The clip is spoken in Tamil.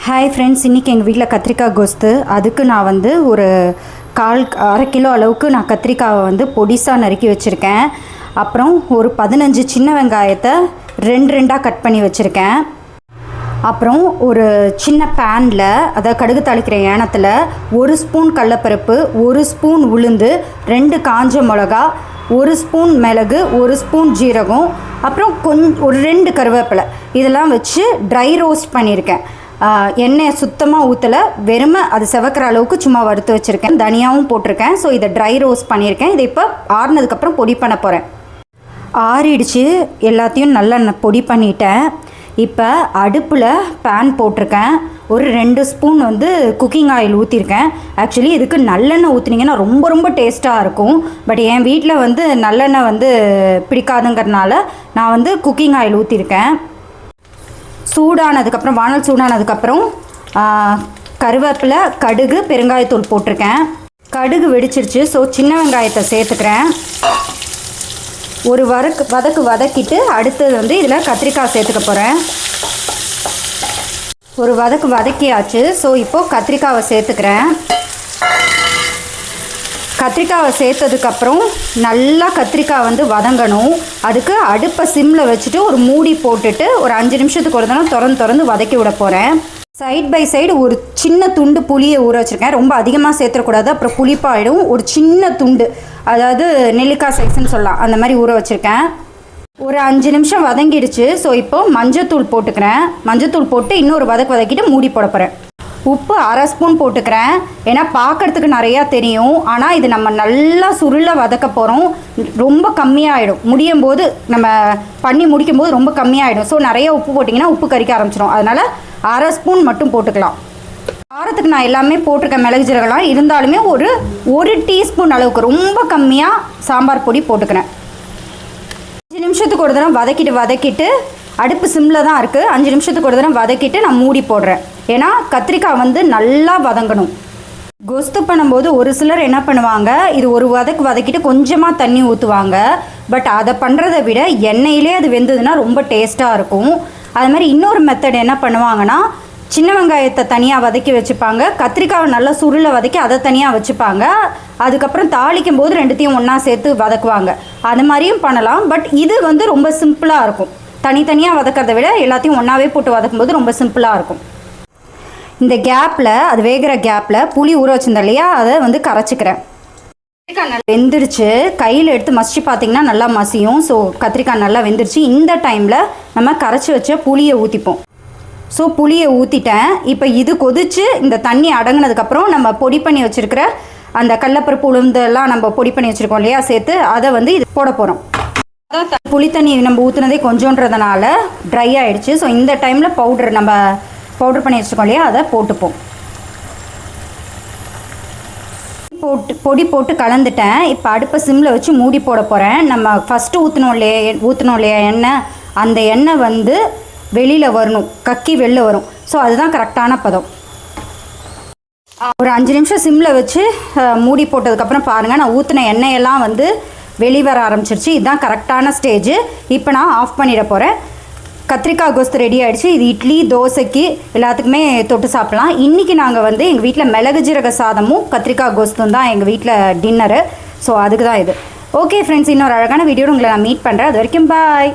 ஹாய் ஃப்ரெண்ட்ஸ், இன்றைக்கி எங்கள் வீட்டில் கத்திரிக்காய் கோஸ்து. அதுக்கு நான் வந்து ஒரு அரை கிலோ அளவுக்கு நான் கத்திரிக்காயை வந்து பொடிசாக நறுக்கி வச்சுருக்கேன். அப்புறம் ஒரு 15 சின்ன வெங்காயத்தை ரெண்டாக கட் பண்ணி வச்சுருக்கேன். அப்புறம் ஒரு சின்ன பேனில், அதாவது கடுகு தாளிக்கிற ஏனத்தில் 1 ஸ்பூன் கடலப்பருப்பு, 1 ஸ்பூன் உளுந்து, 2 காஞ்ச மிளகா, 1 ஸ்பூன் மிளகு, 1 ஸ்பூன் ஜீரகம், அப்புறம் ஒரு 2 கருவேப்பிலை இதெல்லாம் வச்சு ட்ரை ரோஸ்ட் பண்ணியிருக்கேன். எண்ணெயை சுத்தமாக ஊற்றலை, வெறுமை அது செவக்கிற அளவுக்கு சும்மா வறுத்து வச்சுருக்கேன். தனியாகவும் போட்டிருக்கேன். ஸோ இதை ட்ரை ரோஸ்ட் பண்ணியிருக்கேன். இதை இப்போ ஆறுனதுக்கப்புறம் பொடி பண்ண போகிறேன். ஆறிடுச்சு, எல்லாத்தையும் நல்லா பொடி பண்ணிட்டேன். இப்போ அடுப்பில் பேன் போட்டிருக்கேன். ஒரு 2 ஸ்பூன் வந்து குக்கிங் ஆயில் ஊற்றிருக்கேன். ஆக்சுவலி இதுக்கு நல்லெண்ணெய் ஊற்றினீங்கன்னா ரொம்ப டேஸ்ட்டாக இருக்கும். பட் என் வீட்டில் வந்து நல்லெண்ணெய் வந்து பிடிக்காதுங்கிறதுனால நான் வந்து குக்கிங் ஆயில் ஊற்றிருக்கேன். சூடானதுக்கப்புறம், வானல் சூடானதுக்கப்புறம் கருவேப்பிலை, கடுகு, பெருங்காயத்தூள் போட்டிருக்கேன். கடுகு வெடிச்சிருச்சு. ஸோ சின்ன வெங்காயத்தை சேர்த்துக்கிறேன். ஒரு வதக்கிட்டு அடுத்தது வந்து இதில் கத்திரிக்காய் சேர்த்துக்க போகிறேன். ஒரு வதக்கியாச்சு. ஸோ இப்போது கத்திரிக்காவை சேர்த்துக்கிறேன். கத்திரிக்காவை சேர்த்ததுக்கப்புறம் நல்லா கத்திரிக்காய் வந்து வதங்கணும். அதுக்கு அடுப்பை சிம்மில் வச்சுட்டு ஒரு மூடி போட்டுட்டு ஒரு 5 நிமிஷத்துக்கு ஒரு தடவை திறந்து வதக்கி விட போகிறேன். சைட் பை சைடு ஒரு சின்ன துண்டு புளியை ஊற வச்சுருக்கேன். ரொம்ப அதிகமாக சேர்த்துக்கூடாது, அப்புறம் புளிப்பாயிடும். ஒரு சின்ன துண்டு, அதாவது நெல்லிக்காய் சைஸ்ன்னு சொல்லலாம், அந்த மாதிரி ஊற வச்சுருக்கேன். ஒரு 5 நிமிஷம் வதங்கிடுச்சு. ஸோ இப்போது மஞ்சத்தூள் போட்டுக்கிறேன். மஞ்சத்தூள் போட்டு இன்னொரு வதக்கிட்டு மூடி போட போகிறேன். உப்பு 1/2 ஸ்பூன் போட்டுக்கிறேன். ஏன்னா பார்க்குறதுக்கு நிறையா தெரியும், ஆனால் இது நம்ம நல்லா சுருள வதக்க போகிறோம். ரொம்ப கம்மியாகிடும். நம்ம பண்ணி முடிக்கும் போது ரொம்ப கம்மியாகிடும். ஸோ நிறைய உப்பு போட்டிங்கன்னா உப்பு கறிக்க ஆரம்பிச்சிடும். அதனால் 1/2 ஸ்பூன் மட்டும் போட்டுக்கலாம். காரத்துக்கு நான் எல்லாமே போட்டிருக்கேன், மிளகு ஜீரகம்லாம். இருந்தாலுமே ஒரு டீஸ்பூன் அளவுக்கு ரொம்ப கம்மியாக சாம்பார் பொடி போட்டுக்கிறேன். 5 நிமிஷத்துக்கு ஒரு தடவை வதக்கிட்டு அடுப்பு சிம்மில் தான் இருக்குது. 5 நிமிஷத்துக்கு ஒரு தடவை வதக்கிட்டு நான் மூடி போடுறேன். ஏன்னா கத்திரிக்காய் வந்து நல்லா வதங்கணும். கோஸ்து பண்ணும்போது ஒரு சிலர் என்ன பண்ணுவாங்க, இது ஒரு வதக்கிட்டு கொஞ்சமாக தண்ணி ஊற்றுவாங்க. பட் அதை பண்ணுறதை விட எண்ணெயிலே அது வெந்ததுன்னா ரொம்ப டேஸ்ட்டாக இருக்கும். அது மாதிரி இன்னொரு மெத்தட் என்ன பண்ணுவாங்கன்னா, சின்ன வெங்காயத்தை தனியாக வதக்கி வச்சுப்பாங்க, கத்திரிக்காவை நல்லா சுருளை வதக்கி அதை தனியாக வச்சுப்பாங்க. அதுக்கப்புறம் தாளிக்கும் போது 2த்தையும் ஒன்றா சேர்த்து வதக்குவாங்க. அது மாதிரியும் பண்ணலாம். பட் இது வந்து ரொம்ப சிம்பிளாக இருக்கும். தனித்தனியாக வதக்கிறத விட எல்லாத்தையும் ஒன்றாவே போட்டு வதக்கும்போது ரொம்ப சிம்பிளாக இருக்கும். இந்த கேப்பில், அது வேகிற கேப்பில் புளி ஊற வச்சுருந்தேன் இல்லையா, அதை வந்து கரைச்சிக்கிறேன். கத்திரிக்காய் நல்லா வெந்துருச்சு. கையில் எடுத்து மசிச்சு பார்த்திங்கன்னா நல்லா மசியும். ஸோ கத்திரிக்காய் நல்லா வெந்துருச்சு. இந்த டைமில் நம்ம கரைச்சி வச்ச புளியை ஊற்றிப்போம். ஸோ புளியை ஊற்றிட்டேன். இப்போ இது கொதித்து இந்த தண்ணி அடங்கினதுக்கப்புறம் நம்ம பொடி பண்ணி வச்சுருக்கிற அந்த கடலப்பருப்பு, உளுந்தெல்லாம் நம்ம பொடி பண்ணி வச்சுருக்கோம் இல்லையா, சேர்த்து அதை வந்து இது போட போகிறோம். அதான் புளி தண்ணி நம்ம ஊற்றுனதே கொஞ்சன்றதுனால ட்ரை ஆகிடுச்சு. ஸோ இந்த டைமில் நம்ம பவுட்ரு பண்ணி வச்சுருக்கோம் இல்லையா, அதை போட்டுப்போம். பொடி போட்டு கலந்துட்டேன். இப்போ அடுப்பை சிம்மில் வச்சு மூடி போட போகிறேன். நம்ம ஃபஸ்ட்டு ஊற்றணும் இல்லையா எண்ணெய், அந்த எண்ணெய் வந்து வெளியில் வரணும், கக்கி வெளில வரும். ஸோ அதுதான் கரெக்டான பதம். ஒரு 5 நிமிஷம் சிம்மில் வச்சு மூடி போட்டதுக்கப்புறம் பாருங்கள், நான் ஊற்றின எண்ணெயெல்லாம் வந்து வெளிவர ஆரம்பிச்சிருச்சு. இதுதான் கரெக்டான ஸ்டேஜ். இப்போ நான் ஆஃப் பண்ணிட போகிறேன். கத்திரிக்காய் கோஸ்து ரெடி ஆகிடுச்சு. இது இட்லி, தோசைக்கு எல்லாத்துக்குமே தொட்டு சாப்பிட்லாம். இன்றைக்கி நாங்கள் வந்து எங்கள் வீட்டில் மிளகு ஜீரக சாதமும் கத்திரிக்காய் கோஸ்தும் தான் எங்கள் வீட்டில் டின்னரு. ஸோ அதுக்கு தான் இது. ஓகே ஃப்ரெண்ட்ஸ், இன்னொரு அழகான வீடியோடு உங்களை நான் மீட் பண்ணுறேன். அது வரைக்கும் பாய்.